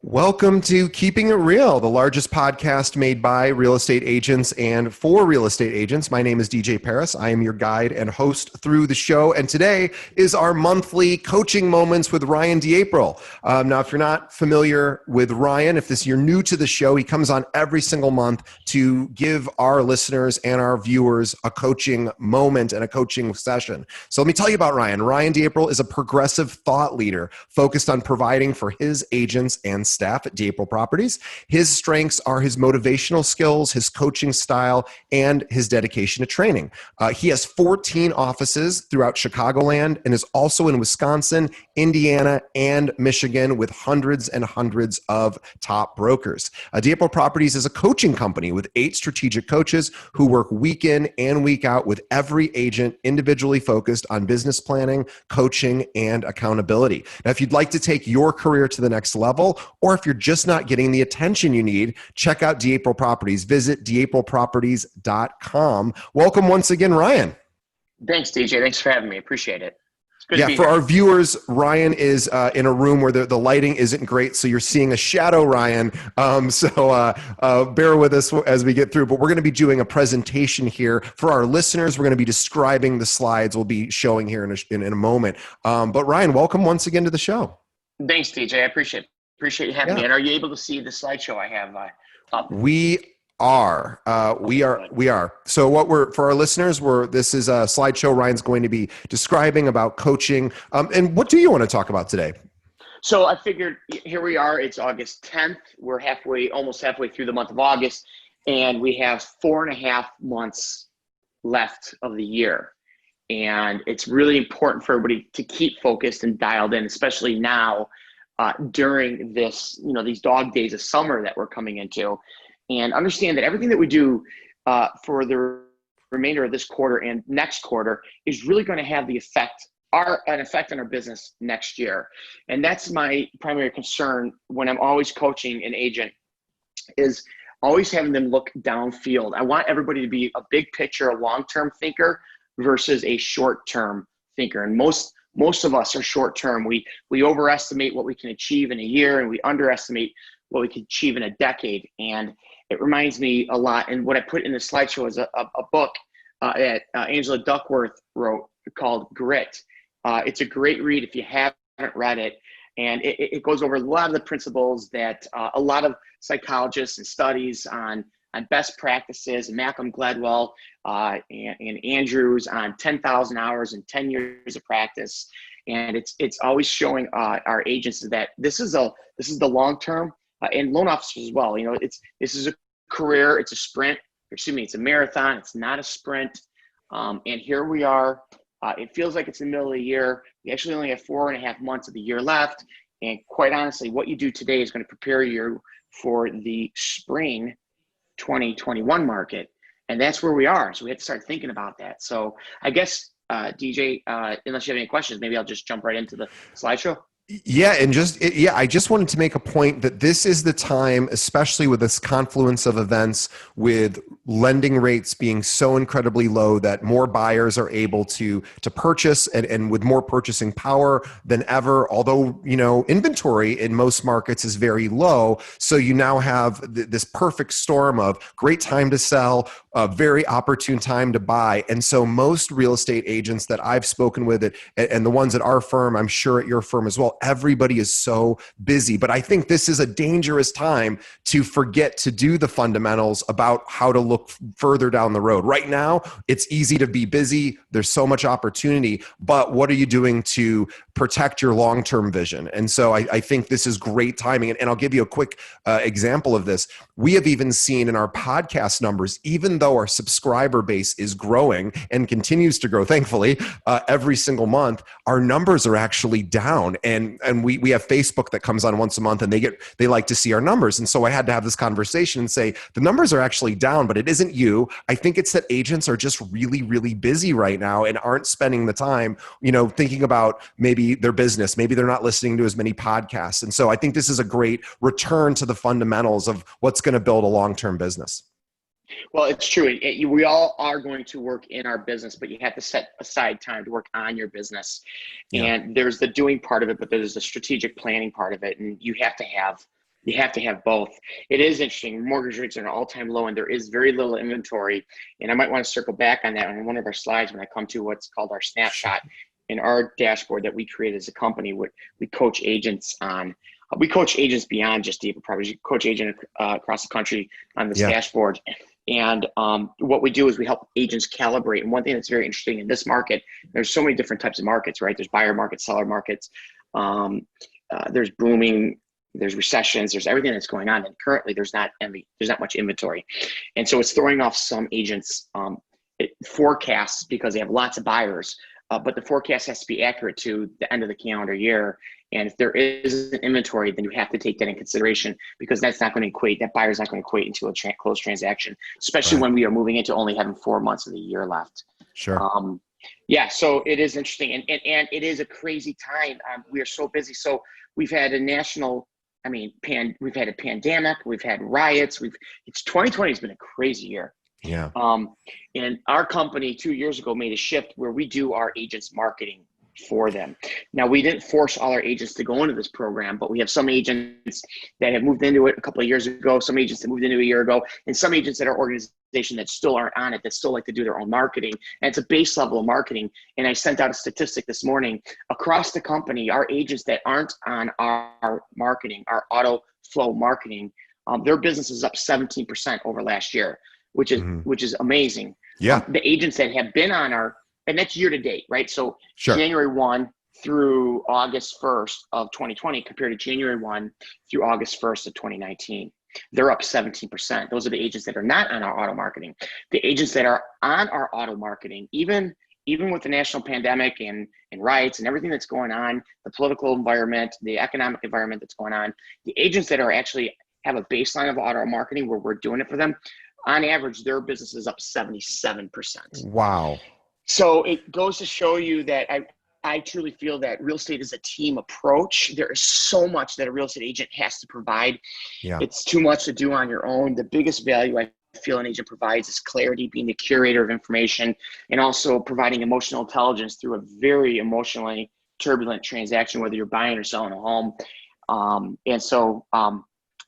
Welcome to Keeping It Real, the largest podcast made by real estate agents and for real estate agents. My name is DJ Paris. I am your guide and host through the show. And today is our monthly coaching moments with Ryan DeApril. Now, if you're not familiar with Ryan, if you're new to the show, he comes on every single month to give our listeners and our viewers a coaching moment and a coaching session. So let me tell you about Ryan. Ryan DeApril is a progressive thought leader focused on providing for his agents and staff at DeApril Properties. His strengths are his motivational skills, his coaching style, and his dedication to training. He has 14 offices throughout Chicagoland and is also in Wisconsin, Indiana, and Michigan with hundreds and hundreds of top brokers. DeApril Properties is a coaching company with 8 strategic coaches who work week in and week out with every agent individually focused on business planning, coaching, and accountability. Now, if you'd like to take your career to the next level, or if you're just not getting the attention you need, check out DeApril Properties. Visit DeAprilProperties.com. Welcome once again, Ryan. Thanks, DJ. Thanks for having me. Appreciate it. It's good to be for here. Our viewers, Ryan is in a room where the lighting isn't great, so you're seeing a shadow, Ryan. So bear with us as we get through. But we're going to be doing a presentation here for our listeners. We're going to be describing the slides we'll be showing here in a moment. But Ryan, welcome once again to the show. Thanks, DJ. I appreciate you having me. And are you able to see the slideshow I have up? We are. So for our listeners, this is a slideshow Ryan's going to be describing about coaching. And what do you want to talk about today? So I figured here we are. It's August 10th. We're almost halfway through the month of August, and we have 4.5 months left of the year. And it's really important for everybody to keep focused and dialed in, especially now during this, these dog days of summer that we're coming into, and understand that everything that we do for the remainder of this quarter and next quarter is really going to have an effect on our business next year. And that's my primary concern when I'm always coaching an agent, is always having them look downfield. I want everybody to be a big picture, a long-term thinker versus a short-term thinker. And most of us are short-term. We overestimate what we can achieve in a year, and we underestimate what we can achieve in a decade. And it reminds me a lot. And what I put in the slideshow is a book that Angela Duckworth wrote called Grit. It's a great read if you haven't read it. And it goes over a lot of the principles that a lot of psychologists and studies on best practices, and Malcolm Gladwell and Andrews on 10,000 hours and 10 years of practice. And it's always showing our agents that this is the long term, and loan officers as well. This is a career. It's a sprint. It's a marathon. It's not a sprint. And here we are. It feels like it's the middle of the year. We actually only have 4.5 months of the year left. And quite honestly, what you do today is going to prepare you for the spring 2021 market. And that's where we are. So we have to start thinking about that. So I guess, DJ, unless you have any questions, maybe I'll just jump right into the slideshow. Yeah, and I just wanted to make a point that this is the time, especially with this confluence of events, with lending rates being so incredibly low, that more buyers are able to purchase, and with more purchasing power than ever. Although inventory in most markets is very low, so you now have this perfect storm of great time to sell, a very opportune time to buy. And so most real estate agents that I've spoken with, and the ones at our firm, I'm sure at your firm as well, everybody is so busy. But I think this is a dangerous time to forget to do the fundamentals about how to look further down the road. Right now, it's easy to be busy. There's so much opportunity, but what are you doing to protect your long-term vision? And so I think this is great timing. And I'll give you a quick example of this. We have even seen in our podcast numbers, even though our subscriber base is growing and continues to grow, thankfully, every single month, our numbers are actually down. And we have Facebook that comes on once a month, and they like to see our numbers. And so I had to have this conversation and say, the numbers are actually down, but it isn't you. I think it's that agents are just really, really busy right now and aren't spending the time, thinking about maybe their business. Maybe they're not listening to as many podcasts. And so I think this is a great return to the fundamentals of what's going to build a long-term business. Well, it's true. We all are going to work in our business, but you have to set aside time to work on your business. Yeah. And there's the doing part of it, but there's the strategic planning part of it. And you have to have You have to have both. It is interesting. Mortgage rates are at an all-time low, and there is very little inventory. And I might want to circle back on that on one of our slides when I come to what's called our snapshot in our dashboard that we create as a company. What we coach agents on. We coach agents beyond just April properties. We coach agents across the country on this dashboard. And what we do is we help agents calibrate. And one thing that's very interesting in this market, there's so many different types of markets, right? There's buyer markets, seller markets. There's booming. There's recessions, there's everything that's going on. And currently there's not much inventory. And so it's throwing off some agents' forecasts because they have lots of buyers, but the forecast has to be accurate to the end of the calendar year. And if there is an inventory, then you have to take that in consideration because that's not going to equate, that buyer's not going to equate into a closed transaction, especially when we are moving into only having 4 months of the year left. Sure. Yeah, so it is interesting. And it is a crazy time. We are so busy. So we've had a national, we've had a pandemic, we've had riots, 2020 has been a crazy year. Yeah. And our company 2 years ago made a shift where we do our agents marketing for them. Now, we didn't force all our agents to go into this program, but we have some agents that have moved into it a couple of years ago, some agents that moved into it a year ago, and some agents at our organization that still aren't on it, that still like to do their own marketing. And it's a base level of marketing. And I sent out a statistic this morning across the company, our agents that aren't on our marketing, our auto flow marketing, their business is up 17% over last year, which is amazing. Yeah. The agents that have been on our, and that's year to date, right? So sure. January 1 through August 1st of 2020 compared to January 1 through August 1st of 2019. They're up 17%. Those are the agents that are not on our auto marketing. The agents that are on our auto marketing, even with the national pandemic and riots and everything that's going on, the political environment, the economic environment that's going on, the agents that are actually have a baseline of auto marketing where we're doing it for them, on average, their business is up 77%. Wow. So it goes to show you that I truly feel that real estate is a team approach. There is so much that a real estate agent has to provide. Yeah. It's too much to do on your own. The biggest value I feel an agent provides is clarity, being the curator of information, and also providing emotional intelligence through a very emotionally turbulent transaction, whether you're buying or selling a home.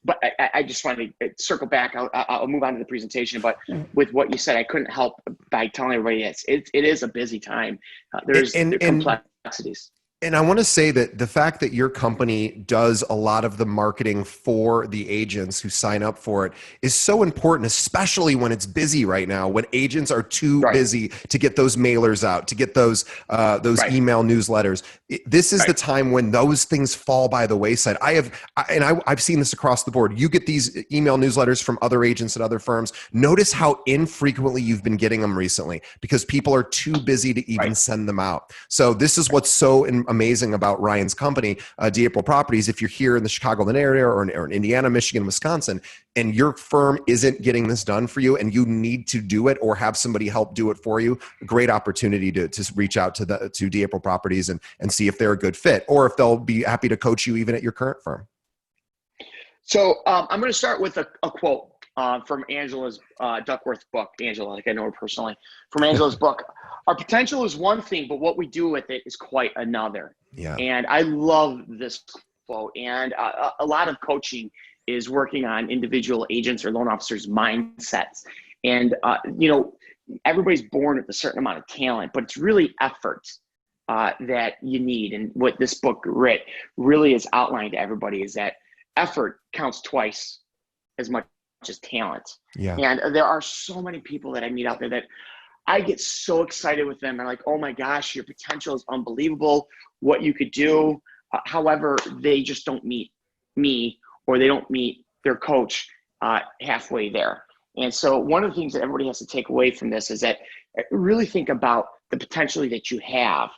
But I just wanted to circle back. I'll move on to the presentation. But with what you said, I couldn't help by telling everybody it is a busy time. There's complexities. And I want to say that the fact that your company does a lot of the marketing for the agents who sign up for it is so important, especially when it's busy right now, when agents are too busy to get those mailers out, to get those email newsletters. This is the time when those things fall by the wayside. I've seen this across the board. You get these email newsletters from other agents at other firms. Notice how infrequently you've been getting them recently because people are too busy to even send them out. So this is what's so amazing about Ryan's company, April Properties. If you're here in the Chicagoland area or in Indiana, Michigan, Wisconsin, and your firm isn't getting this done for you and you need to do it or have somebody help do it for you, great opportunity to reach out to April Properties and see if they're a good fit or if they'll be happy to coach you even at your current firm. So I'm going to start with a quote from Angela's Duckworth book. Angela, like I know her personally, from Angela's book. Our potential is one thing, but what we do with it is quite another. Yeah. And I love this quote. And a lot of coaching is working on individual agents or loan officers' mindsets. And, everybody's born with a certain amount of talent, but it's really effort that you need. And what this book really is outlined to everybody is that effort counts twice as much as talent. Yeah. And there are so many people that I meet out there that I get so excited with them. I'm like, oh my gosh, your potential is unbelievable, what you could do. However, they just don't meet me or they don't meet their coach halfway there. And so one of the things that everybody has to take away from this is that really think about the potential that you have,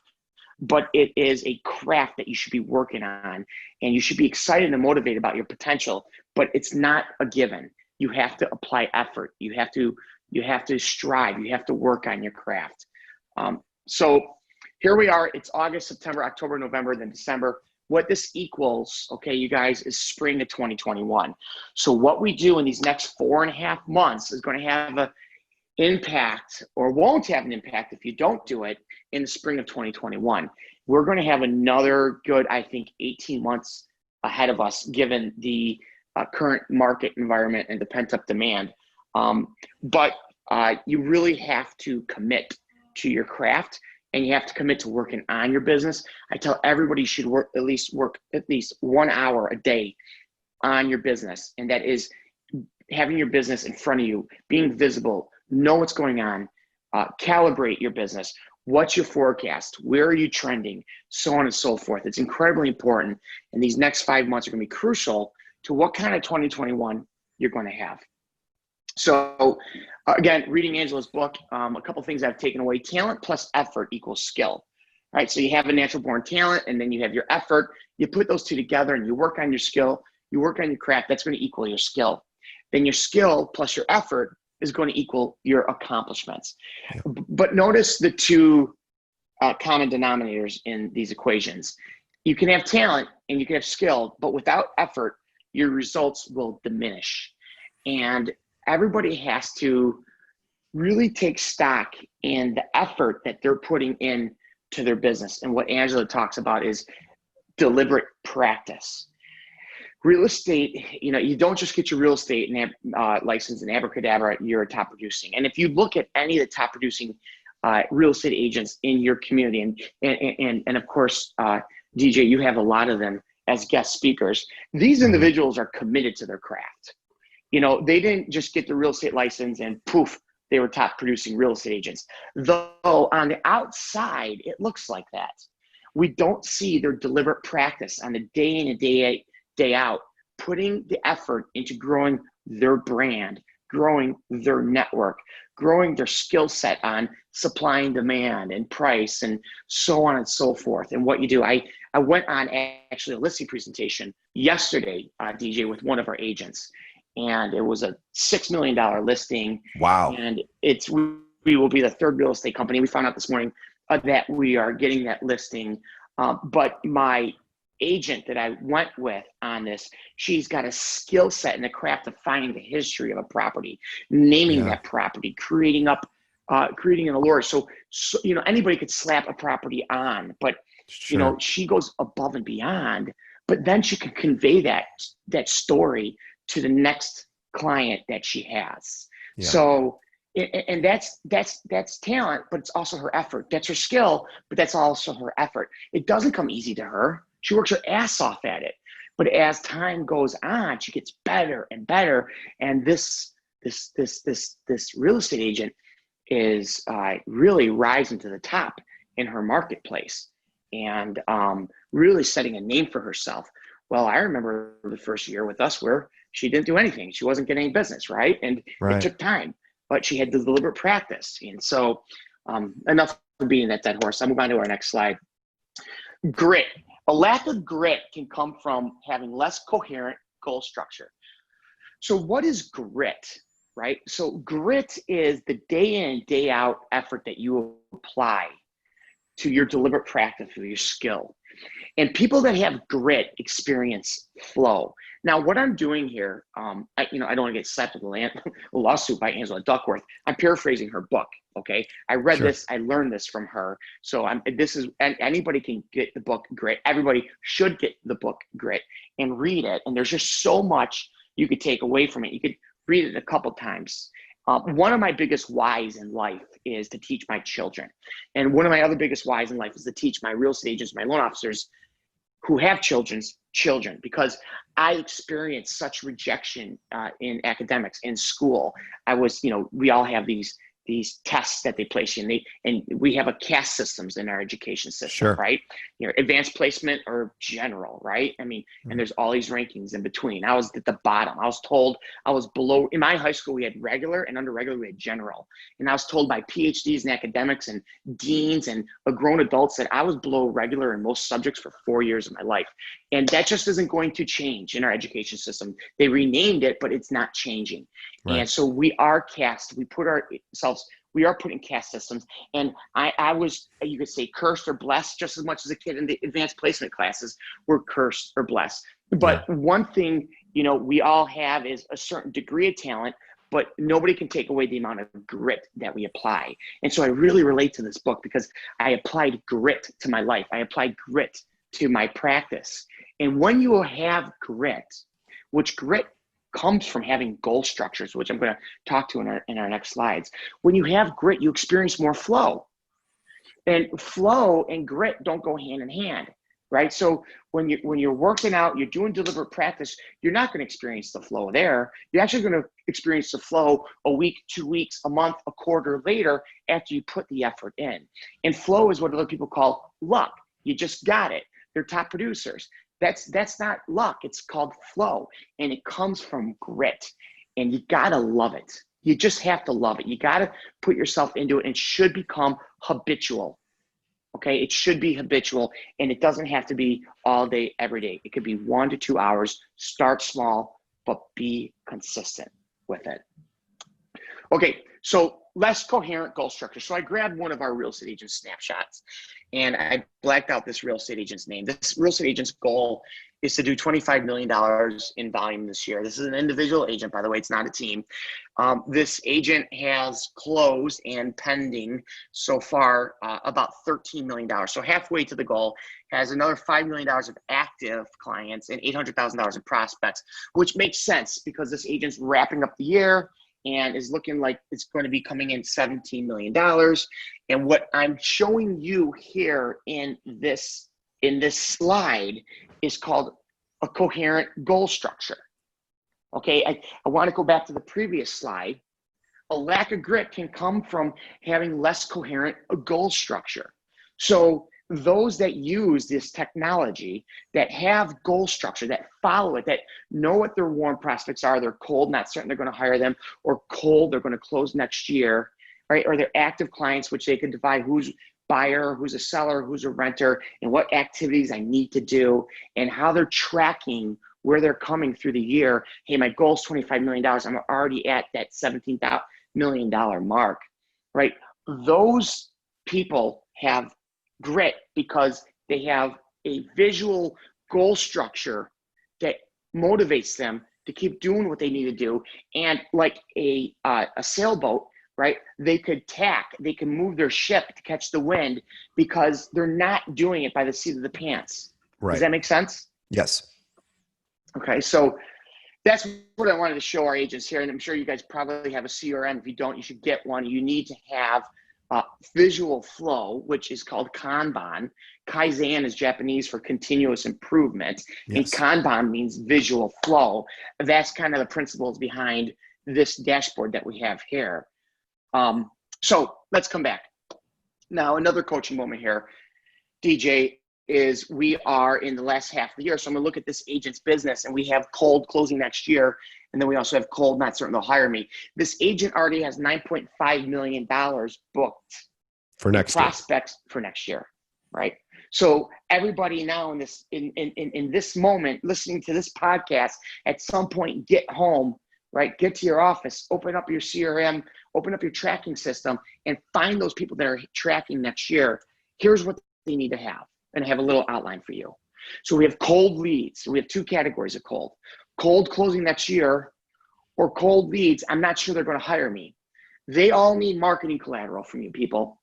but it is a craft that you should be working on and you should be excited and motivated about your potential, but it's not a given. You have to apply effort. You have to strive. You have to work on your craft. So here we are. It's August, September, October, November, then December. What this equals, okay, you guys, is spring of 2021. So what we do in these next 4.5 months is going to have an impact or won't have an impact if you don't do it in the spring of 2021. We're going to have another good, I think, 18 months ahead of us, given the current market environment and the pent-up demand. But you really have to commit to your craft, and you have to commit to working on your business. I tell everybody you should work at least 1 hour a day on your business, and that is having your business in front of you, being visible, know what's going on, calibrate your business. What's your forecast? Where are you trending? So on and so forth. It's incredibly important. And these next 5 months are going to be crucial to what kind of 2021 you're going to have. So again, reading Angela's book, a couple things I've taken away. Talent plus effort equals skill, right? So you have a natural born talent, and then you have your effort. You put those two together and you work on your skill, you work on your craft. That's going to equal your skill. Then your skill plus your effort is going to equal your accomplishments. Yeah. But notice the two common denominators in these equations. You can have talent and you can have skill, but without effort, your results will diminish. And everybody has to really take stock in the effort that they're putting in to their business. And what Angela talks about is deliberate practice. Real estate, you don't just get your real estate license and abracadabra, you're a top producing. And if you look at any of the top producing real estate agents in your community, and of course, DJ, you have a lot of them as guest speakers, these individuals are committed to their craft. They didn't just get the real estate license and poof, they were top producing real estate agents. Though on the outside, it looks like that. We don't see their deliberate practice on the day in and day out, putting the effort into growing their brand, growing their network, growing their skill set on supply and demand and price and so on and so forth. And what you do, I went on actually a listing presentation yesterday, DJ, with one of our agents, and it was a $6 million listing. Wow. And we will be the third real estate company. We found out this morning that we are getting that listing. But my agent that I went with on this, she's got a skill set and the craft of finding the history of a property, naming that property, creating an allure. So anybody could slap a property on, but sure. She goes above and beyond, but then she can convey that story to the next client that she has. Yeah. So, and that's talent, but it's also her effort. That's her skill, but that's also her effort. It doesn't come easy to her. She works her ass off at it. But as time goes on, she gets better and better. And this real estate agent is really rising to the top in her marketplace and really setting a name for herself. Well, I remember the first year with us where she didn't do anything. She wasn't getting any business, right? And it took time, but she had the deliberate practice. And so enough of being that dead horse. I'll move on to our next slide. Grit. A lack of grit can come from having less coherent goal structure. So what is grit, right? So grit is the day in, day out effort that you apply to your deliberate practice or your skill. And people that have grit experience flow. Now, what I'm doing here, I don't want to get slapped with a lawsuit by Angela Duckworth. I'm paraphrasing her book. Okay, I read this. I learned this from her. So anybody can get the book Grit. Everybody should get the book Grit and read it. And there's just so much you could take away from it. You could read it a couple times. One of my biggest whys in life is to teach my children. And one of my other biggest whys in life is to teach my real estate agents, my loan officers who have children, because I experienced such rejection in academics, in school. We all have these tests that they place you in, and we have a caste systems in our education system, right? Advanced placement or general, right? And there's all these rankings in between. I was at the bottom. I was told I was below. In my high school, we had regular, and under regular, we had general. And I was told by PhDs in academics and deans and grown adults that I was below regular in most subjects for 4 years of my life. And that just isn't going to change in our education system. They renamed it, but it's not changing. Right. And so we are caste. We are put in caste systems. And I was, you could say, cursed or blessed just as much as a kid in the advanced placement classes were cursed or blessed. But one thing, we all have is a certain degree of talent, but nobody can take away the amount of grit that we apply. And so I really relate to this book because I applied grit to my life. I applied grit to my practice. And when you have grit, which grit comes from having goal structures, which I'm going to talk to in our next slides. When you have grit, you experience more flow. And flow and grit don't go hand in hand, right? So when you're working out, you're doing deliberate practice, you're not going to experience the flow there. You're actually going to experience the flow a week, 2 weeks, a month, a quarter later after you put the effort in. And flow is what other people call luck. You just got it. They're top producers. That's not luck. It's called flow, and it comes from grit, and you gotta love it. You just have to love it. You gotta put yourself into it, and it should become habitual. Okay, it should be habitual, and it doesn't have to be all day, every day. It could be 1 to 2 hours. Start small, but be consistent with it. Okay, so less coherent goal structure. So I grabbed one of our real estate agent snapshots, and I blacked out this real estate agent's name. This real estate agent's goal is to do $25 million in volume this year. This is an individual agent, by the way, it's not a team. This agent has closed and pending so far about $13 million. So halfway to the goal, has another $5 million of active clients and $800,000 in prospects, which makes sense because this agent's wrapping up the year and is looking like it's going to be coming in $17 million. And what I'm showing you here in this slide is called a coherent goal structure. Okay, I want to go back to the previous slide. A lack of grit can come from having less coherent goal structure. So those that use this technology, that have goal structure, that follow it, that know what their warm prospects are, they're cold, not certain they're going to hire them, or cold, they're going to close next year, right? Or they're active clients, which they can divide who's buyer, who's a seller, who's a renter, and what activities I need to do, and how they're tracking where they're coming through the year. Hey, my goal is $25 million. I'm already at that $17 million mark, right? Those people have grit because they have a visual goal structure that motivates them to keep doing what they need to do. And like a sailboat, right? They could tack, they can move their ship to catch the wind because they're not doing it by the seat of the pants. Right. Does that make sense? Yes. Okay, so that's what I wanted to show our agents here. And I'm sure you guys probably have a CRM. If you don't, you should get one. You need to have visual flow, which is called kanban. Kaizen is Japanese for continuous improvement. Yes. And kanban means visual flow. That's kind of the principles behind this dashboard that we have here. So let's come back. Now, another coaching moment here, DJ, is we are in the last half of the year. So I'm gonna look at this agent's business, and we have cold closing next year. And then we also have cold, not certain they'll hire me. This agent already has $9.5 million booked for next year. Prospects for next year, right? So everybody now in this moment, listening to this podcast, at some point, get home, right? Get to your office, open up your CRM, open up your tracking system, and find those people that are tracking next year. Here's what they need to have. And I have a little outline for you. So we have cold leads. So we have two categories of cold. Cold closing next year, or cold leads, I'm not sure they're going to hire me. They all need marketing collateral from you people.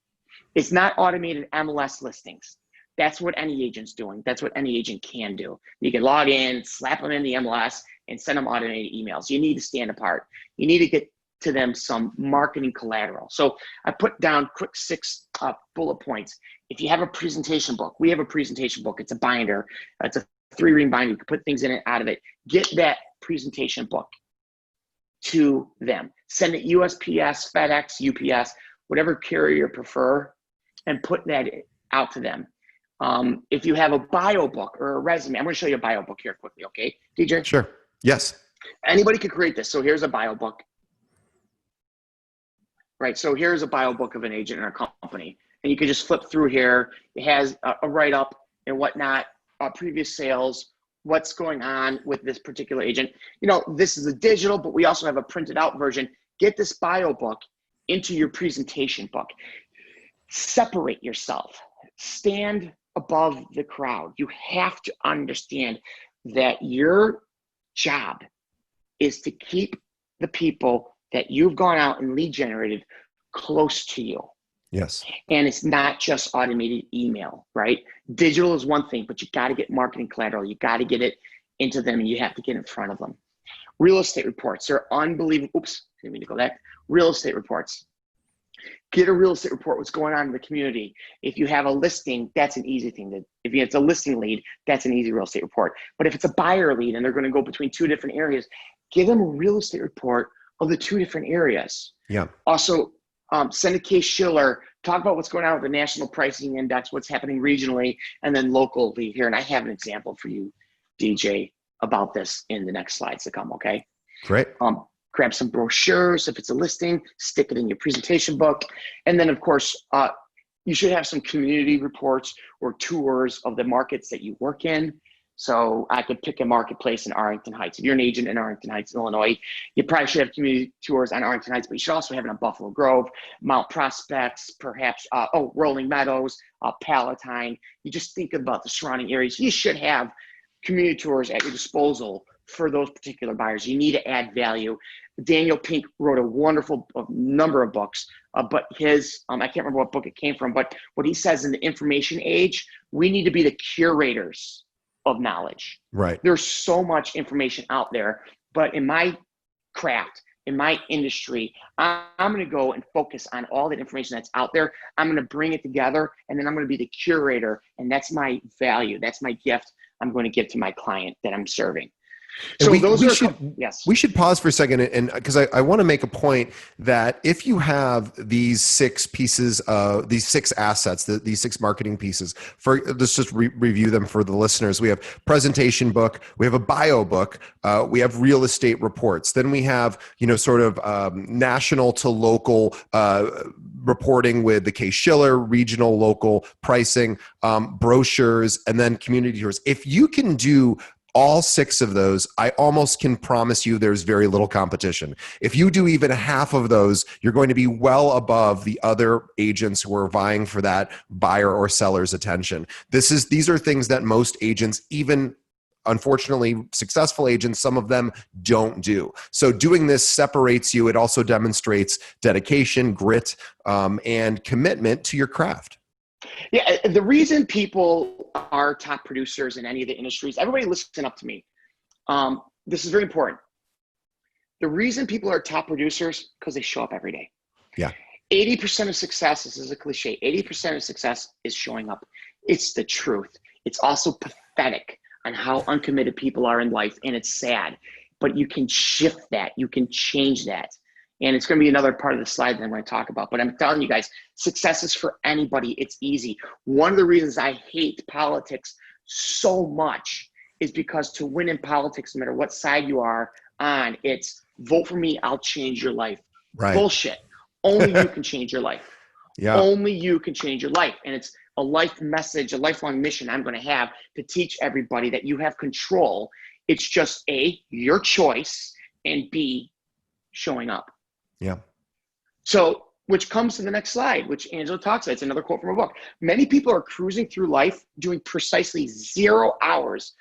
It's not automated MLS listings. That's what any agent's doing. That's what any agent can do. You can log in, slap them in the MLS, and send them automated emails. You need to stand apart. You need to get to them some marketing collateral. So I put down quick 6 bullet points. If you have a presentation book, we have a presentation book. It's a binder. It's a 3-ring binder. You can put things in it, out of it. Get that presentation book to them. Send it USPS, FedEx, UPS, whatever carrier you prefer, and put that out to them. If you have a bio book or a resume, I'm going to show you a bio book here quickly, okay, DJ? Sure. Yes. Anybody could create this. So here's a bio book. Right, so here's a bio book of an agent in our company. And you can just flip through here. It has a write-up and whatnot, previous sales, what's going on with this particular agent. You know, this is a digital, but we also have a printed out version. Get this bio book into your presentation book. Separate yourself. Stand above the crowd. You have to understand that your job is to keep the people that you've gone out and lead generated close to you. Yes. And it's not just automated email, right? Digital is one thing, but you got to get marketing collateral. You got to get it into them, and you have to get in front of them. Real estate reports. They're unbelievable. Oops, didn't mean to go that. Real estate reports. Get a real estate report, what's going on in the community. If you have a listing, that's an easy thing. If it's a listing lead, that's an easy real estate report. But if it's a buyer lead and they're going to go between two different areas, give them a real estate report of the two different areas. Yeah. Also, send a case Schiller, talk about what's going on with the national pricing index, what's happening regionally, and then local lead here. And I have an example for you, DJ, about this in the next slides to come, okay? Great. Grab some brochures. If it's a listing, stick it in your presentation book. And then, of course, you should have some community reports or tours of the markets that you work in. So I could pick a marketplace in Arlington Heights. If you're an agent in Arlington Heights, Illinois, you probably should have community tours on Arlington Heights, but you should also have it on Buffalo Grove, Mount Prospects, perhaps, Rolling Meadows, Palatine. You just think about the surrounding areas. You should have community tours at your disposal for those particular buyers. You need to add value. Daniel Pink wrote a wonderful number of books, but his, I can't remember what book it came from, but what he says in the information age, we need to be the curators of knowledge. Right. There's so much information out there, but in my craft, in my industry, I'm going to go and focus on all that information that's out there. I'm going to bring it together, and then I'm going to be the curator, and that's my value. That's my gift I'm going to give to my client that I'm serving. So we should pause for a second, and because I want to make a point that if you have these six pieces, these six assets, these six marketing pieces, let's just review them for the listeners. We have presentation book, we have a bio book, we have real estate reports, then we have sort of national to local reporting with the Case Schiller, regional, local pricing, brochures, and then community tours. If you can do all six of those, I almost can promise you there's very little competition. If you do even half of those, you're going to be well above the other agents who are vying for that buyer or seller's attention. These are things that most agents, even unfortunately successful agents, some of them don't do. So doing this separates you. It also demonstrates dedication, grit, and commitment to your craft. Yeah, the reason people are top producers in any of the industries, everybody listen up to me. This is very important. The reason people are top producers, because they show up every day. Yeah. 80% of success, this is a cliche, 80% of success is showing up. It's the truth. It's also pathetic on how uncommitted people are in life, and it's sad. But you can shift that. You can change that. And it's going to be another part of the slide that I'm going to talk about. But I'm telling you guys, success is for anybody. It's easy. One of the reasons I hate politics so much is because to win in politics, no matter what side you are on, it's vote for me, I'll change your life. Right. Bullshit. Only you can change your life. Yeah. Only you can change your life. And it's a life message, a lifelong mission I'm going to have to teach everybody that you have control. It's just A, your choice, and B, showing up. Yeah. So, which comes to the next slide, which Angela talks about. It's another quote from her book. Many people are cruising through life doing precisely 0 hours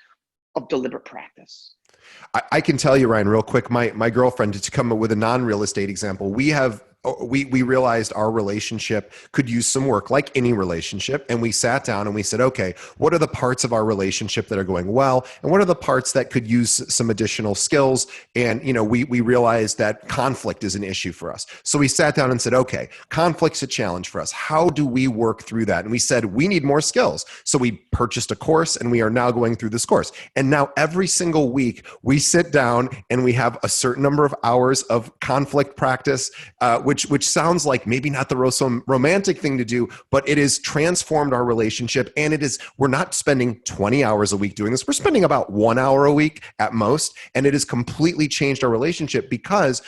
of deliberate practice. I can tell you, Ryan, real quick, my girlfriend, to come up with a non-real estate example, we realized our relationship could use some work, like any relationship. And we sat down and we said, okay, what are the parts of our relationship that are going well? And what are the parts that could use some additional skills? And, we realized that conflict is an issue for us. So we sat down and said, okay, conflict's a challenge for us. How do we work through that? And we said, we need more skills. So we purchased a course, and we are now going through this course. And now every single week we sit down and we have a certain number of hours of conflict practice, which sounds like maybe not the most romantic thing to do, but it has transformed our relationship. And we're not spending 20 hours a week doing this. We're spending about 1 hour a week at most. And it has completely changed our relationship because,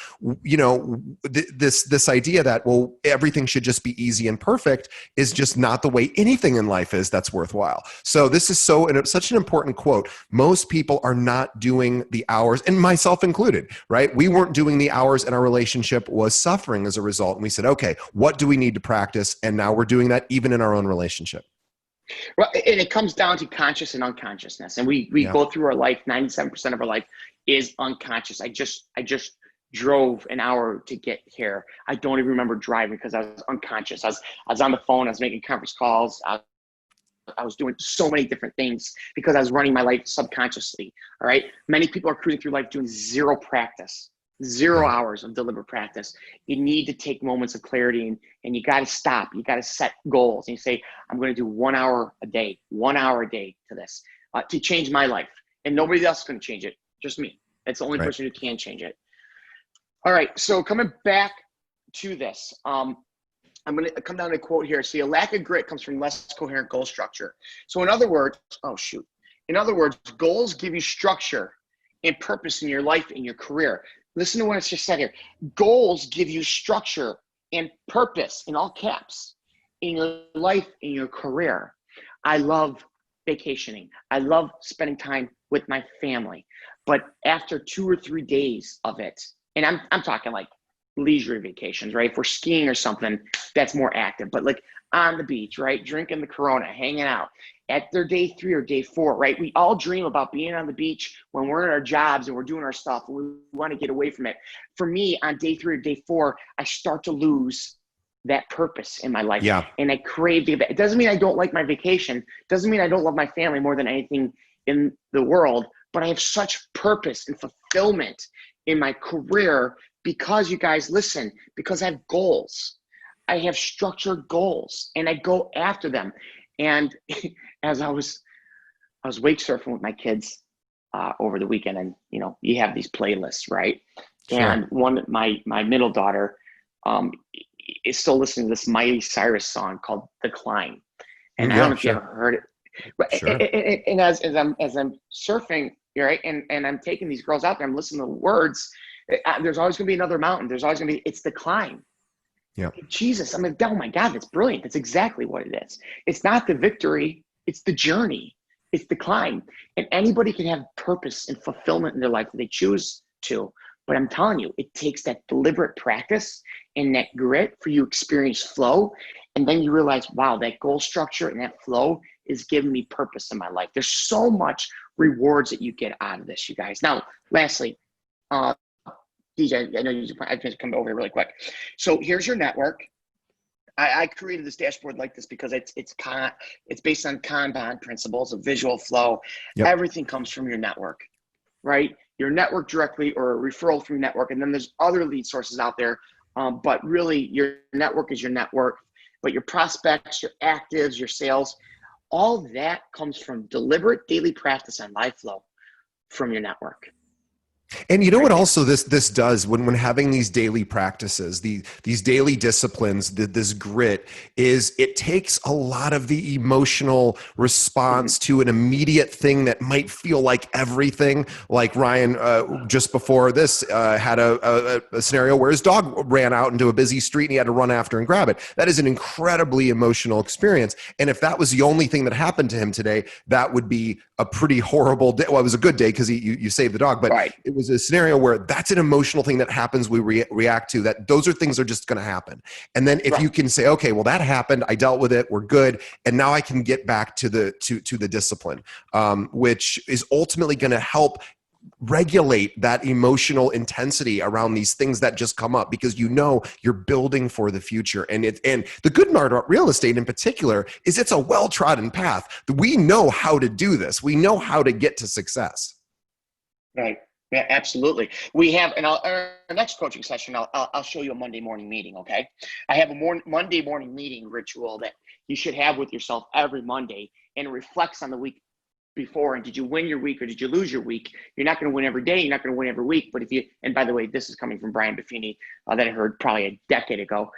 this idea that, well, everything should just be easy and perfect is just not the way anything in life is that's worthwhile. So this is such an important quote. Most people are not doing the hours, and myself included, right? We weren't doing the hours, and our relationship was suffering as a result. And we said, okay, what do we need to practice? And now we're doing that even in our own relationship. Well, and it comes down to conscious and unconsciousness. And we go through our life, 97% of our life is unconscious. I just drove an hour to get here. I don't even remember driving because I was unconscious. I was on the phone. I was making conference calls. I was doing so many different things because I was running my life subconsciously. All right. Many people are cruising through life doing zero practice, 0 hours of deliberate practice. You need to take moments of clarity, and you got to stop. You got to set goals. And you say, I'm going to do 1 hour a day, 1 hour a day to this, to change my life. And nobody else is going to change it. Just me. That's the only person who can change it. All right. So coming back to this, I'm going to come down to a quote here. See, a lack of grit comes from less coherent goal structure. So in other words, in other words, goals give you structure and purpose in your life, in your career. Listen to what I just said here. Goals give you structure and purpose, in all caps, in your life, in your career. I love vacationing. I love spending time with my family. But after 2 or 3 days of it, and I'm talking like leisure vacations, right? If we're skiing or something, that's more active. But like on the beach, right? Drinking the Corona, hanging out. At their day 3 or day 4, right? We all dream about being on the beach when we're in our jobs and we're doing our stuff and we want to get away from it. For me, on day 3 or day 4, I start to lose that purpose in my life. Yeah. And I crave it. Doesn't mean I don't like my vacation. Doesn't mean I don't love my family more than anything in the world. But I have such purpose and fulfillment in my career because, you guys, listen, because I have goals. I have structured goals and I go after them. And as I was wake surfing with my kids over the weekend, and you have these playlists, right? Sure. And my middle daughter is still listening to this Miley Cyrus song called "The Climb," and I don't know if you ever heard it. But Sure. and as I'm surfing, right, and I'm taking these girls out there, I'm listening to the words. There's always going to be another mountain. There's always going to be. It's the climb. Yeah. Jesus, I'm like, oh my God, that's brilliant. That's exactly what it is. It's not the victory. It's the journey. It's the climb. And anybody can have purpose and fulfillment in their life if they choose to. But I'm telling you, it takes that deliberate practice and that grit for you to experience flow. And then you realize, wow, that goal structure and that flow is giving me purpose in my life. There's so much rewards that you get out of this, you guys. Now, lastly, DJ, I know I just come over here really quick. So here's your network. I created this dashboard like this because it's based on kanban principles of visual flow. Yep. Everything comes from your network, right? Your network directly or a referral from your network. And then there's other lead sources out there. But really your network is your network, but your prospects, your actives, your sales, all that comes from deliberate daily practice on live flow from your network. And you know what also this does when having these daily practices, these daily disciplines, this grit, is it takes a lot of the emotional response to an immediate thing that might feel like everything. Like Ryan, just before this, had a scenario where his dog ran out into a busy street and he had to run after and grab it. That is an incredibly emotional experience. And if that was the only thing that happened to him today, that would be a pretty horrible day. Well, it was a good day because you saved the dog, but it was a scenario where that's an emotional thing that happens. We react to that. Those are things that are just going to happen. And then if you can say, okay, well, that happened, I dealt with it, we're good, and now I can get back to the discipline, which is ultimately going to help regulate that emotional intensity around these things that just come up, because you're building for the future. And the good part about real estate in particular is it's a well-trodden path. We know how to do this. We know how to get to success. Right. Yeah, absolutely. We have, and our next coaching session, I'll show you a Monday morning meeting. Okay. I have a Monday morning meeting ritual that you should have with yourself every Monday, and it reflects on the week before. And did you win your week or did you lose your week? You're not going to win every day. You're not going to win every week. But and by the way, this is coming from Brian Buffini that I heard probably a decade ago.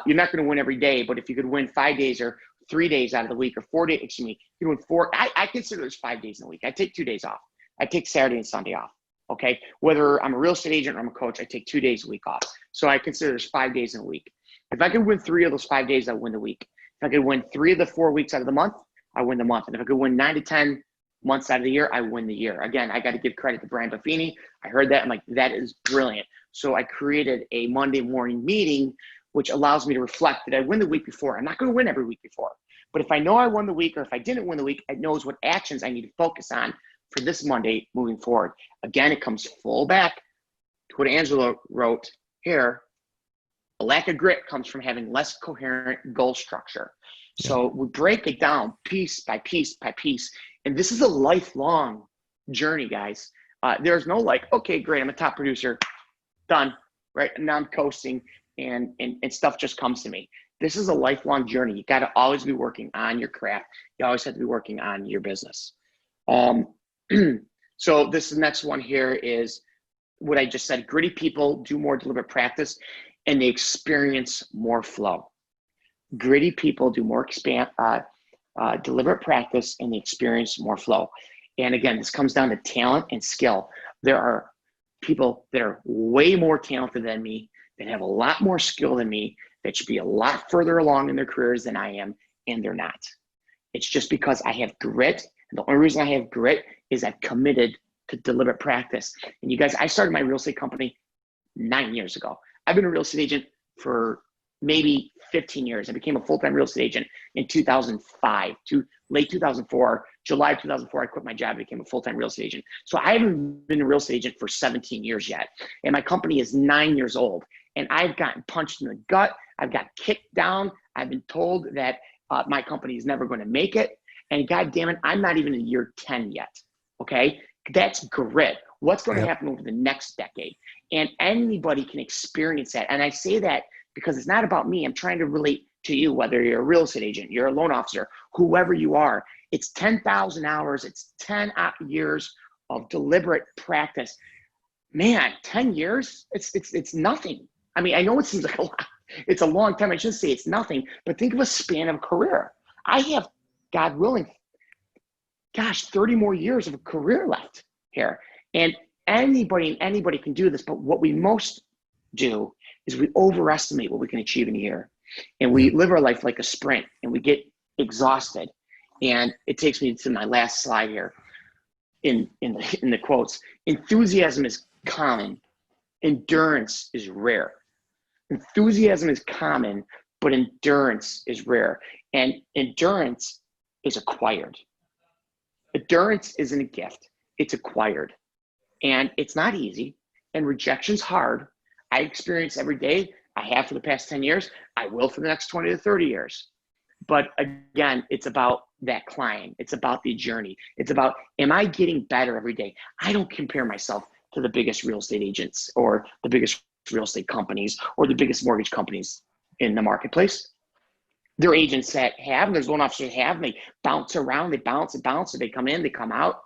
You're not going to win every day, but if you could win 5 days or 3 days out of the week, or 4 days, you can win 4. I consider there's 5 days in a week. I take 2 days off. I take Saturday and Sunday off. Okay. Whether I'm a real estate agent or I'm a coach, I take 2 days a week off. So I consider there's 5 days in a week. If I could win 3 of those 5 days, I win the week. If I could win 3 of the 4 weeks out of the month, I win the month. And if I could win 9 to 10 months out of the year, I win the year. Again, I got to give credit to Brian Buffini. I heard that. I'm like, that is brilliant. So I created a Monday morning meeting, which allows me to reflect. Did I win the week before? I'm not going to win every week before. But if I know I won the week, or if I didn't win the week, it knows what actions I need to focus on for this Monday moving forward. Again, it comes full back to what Angela wrote here. A lack of grit comes from having less coherent goal structure. Yeah. So we break it down piece by piece by piece. And this is a lifelong journey, guys. There's no like, okay, great, I'm a top producer, done, right? And now I'm coasting and stuff just comes to me. This is a lifelong journey. You got to always be working on your craft. You always have to be working on your business. So this next one here is what I just said. Gritty people do more deliberate practice and they experience more flow. Gritty people do more deliberate practice and they experience more flow. And again, this comes down to talent and skill. There are people that are way more talented than me, that have a lot more skill than me, that should be a lot further along in their careers than I am, and they're not. It's just because I have grit. And the only reason I have grit is I've committed to deliberate practice. And you guys, I started my real estate company 9 years ago. I've been a real estate agent for maybe 15 years. I became a full-time real estate agent in 2005 to late 2004, July of 2004, I quit my job, became a full-time real estate agent. So I haven't been a real estate agent for 17 years yet. And my company is 9 years old. And I've gotten punched in the gut. I've got kicked down. I've been told that my company is never going to make it. And God damn it, I'm not even in year 10 yet. Okay? That's grit. What's going to happen over the next decade? And anybody can experience that. And I say that because it's not about me. I'm trying to relate to you, whether you're a real estate agent, you're a loan officer, whoever you are. It's 10,000 hours. It's 10 years of deliberate practice. Man, 10 years, it's nothing. I mean, I know it seems like a lot. It's a long time. I shouldn't say it's nothing, but think of a span of a career. I have, God willing, 30 more years of a career left here. And anybody can do this, but what we most do is we overestimate what we can achieve in a year. And we live our life like a sprint and we get exhausted. And it takes me to my last slide here in the quotes. Enthusiasm is common. Endurance is rare. Enthusiasm is common, but endurance is rare. And endurance is acquired. Endurance isn't a gift. It's acquired. And it's not easy. And rejection's hard. I experience every day. I have for the past 10 years. I will for the next 20 to 30 years. But again, it's about that climb. It's about the journey. It's about, am I getting better every day? I don't compare myself to the biggest real estate agents or the biggest real estate companies or the biggest mortgage companies in the marketplace. There are agents that have, and there's loan officers that have, and they bounce around, they bounce and bounce, and they come in, they come out,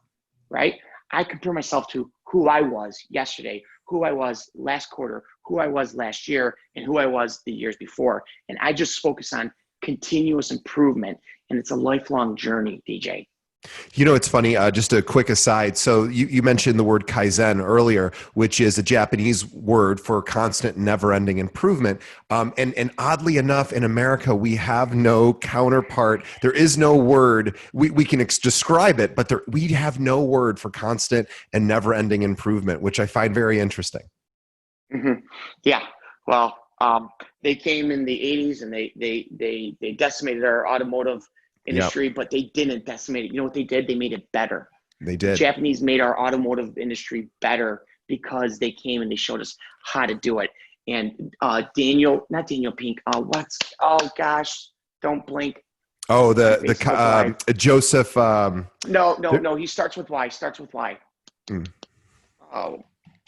right? I compare myself to who I was yesterday, who I was last quarter, who I was last year, and who I was the years before. And I just focus on continuous improvement, and it's a lifelong journey, DJ. You know, it's funny, just a quick aside. So you mentioned the word Kaizen earlier, which is a Japanese word for constant, never-ending improvement. And oddly enough, in America, we have no counterpart. There is no word. We can describe it, but we have no word for constant and never-ending improvement, which I find very interesting. Mm-hmm. Yeah. Well, they came in the 80s and they decimated our automotive industry, but they didn't decimate it. You know what they did? They made it better. They did. The Japanese made our automotive industry better because they came and they showed us how to do it. And not Daniel Pink. Oh gosh, don't blink. Oh, Joseph. No. He starts with Y. Starts with Y. Mm. Oh,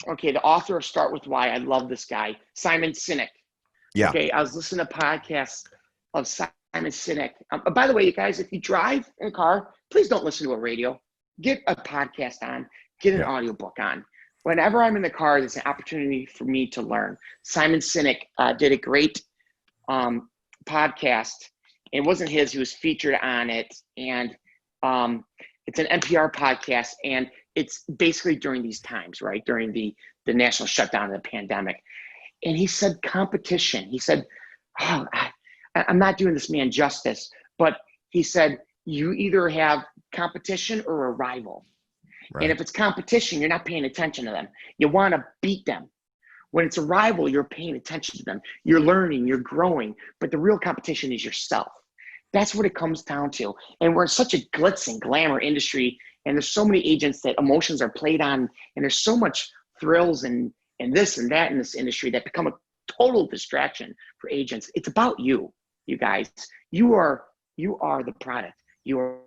okay. The author of Start with Why. I love this guy, Simon Sinek. Yeah. Okay, I was listening to podcasts of Simon Sinek. By the way, you guys, if you drive in a car, please don't listen to a radio. Get a podcast on. Get an audiobook on. Whenever I'm in the car, there's an opportunity for me to learn. Simon Sinek did a great podcast. It wasn't his. He was featured on it. And it's an NPR podcast. And it's basically during these times, right? During the national shutdown of the pandemic. And he said competition. He said, I'm not doing this man justice, but he said, you either have competition or a rival. Right. And if it's competition, you're not paying attention to them. You want to beat them. When it's a rival, you're paying attention to them. You're learning, you're growing, but the real competition is yourself. That's what it comes down to. And we're in such a glitz and glamour industry, and there's so many agents that emotions are played on, and there's so much thrills and this and that in this industry that become a total distraction for agents. It's about you guys. You are You are the product. You are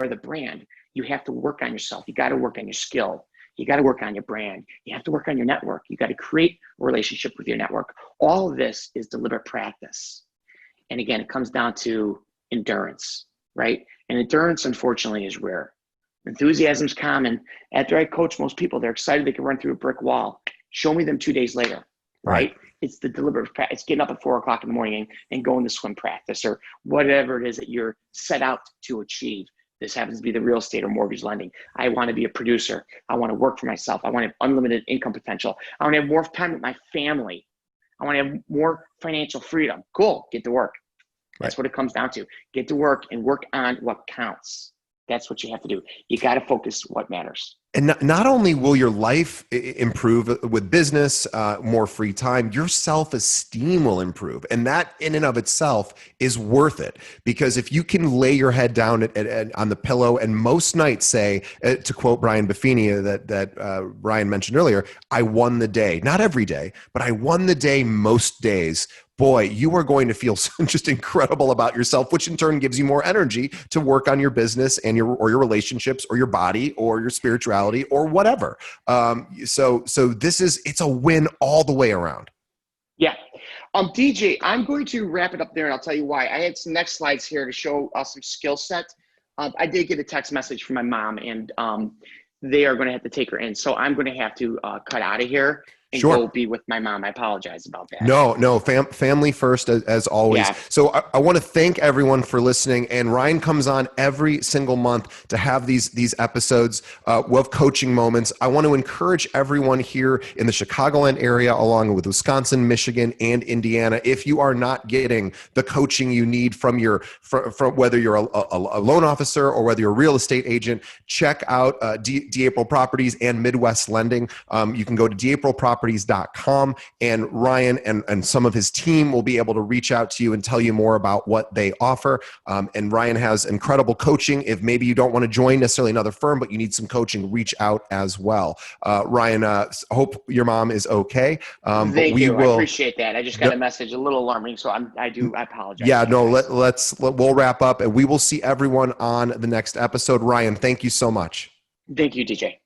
the brand. You have to work on yourself. You got to work on your skill. You got to work on your brand. You have to work on your network. You got to create a relationship with your network. All of this is deliberate practice. And again, it comes down to endurance, right? And endurance, unfortunately, is rare. Enthusiasm's common. After I coach most people, they're excited they can run through a brick wall. Show me them 2 days later, right? It's the deliberate practice. It's getting up at 4 o'clock in the morning and going to swim practice or whatever it is that you're set out to achieve. This happens to be the real estate or mortgage lending. I want to be a producer. I want to work for myself. I want to have unlimited income potential. I want to have more time with my family. I want to have more financial freedom. Cool. Get to work. That's what it comes down to. Get to work and work on what counts. That's what you have to do. You got to focus what matters. And not only will your life improve with business, more free time, your self-esteem will improve. And that in and of itself is worth it. Because if you can lay your head down on the pillow and most nights say, to quote Brian Buffini that Brian mentioned earlier, I won the day. Not every day, but I won the day most days. Boy, you are going to feel just incredible about yourself, which in turn gives you more energy to work on your business and your relationships or your body or your spirituality or whatever. So it's a win all the way around. Yeah. DJ, I'm going to wrap it up there and I'll tell you why. I had some next slides here to show us some skill set. I did get a text message from my mom and they are going to have to take her in. So I'm going to have to cut out of here and go be with my mom. I apologize about that. No, family first as always. Yeah. So I want to thank everyone for listening. And Ryan comes on every single month to have these episodes of coaching moments. I want to encourage everyone here in the Chicagoland area, along with Wisconsin, Michigan, and Indiana. If you are not getting the coaching you need from whether you're a loan officer or whether you're a real estate agent, check out D'April Properties and Midwest Lending. You can go to d'aprilproperties.com, and Ryan and some of his team will be able to reach out to you and tell you more about what they offer. And Ryan has incredible coaching. If maybe you don't want to join necessarily another firm, but you need some coaching, reach out as well. Ryan, hope your mom is okay. Thank you. I appreciate that. I just got a message, a little alarming, so I apologize. Yeah, no, we'll wrap up and we will see everyone on the next episode. Ryan, thank you so much. Thank you, DJ.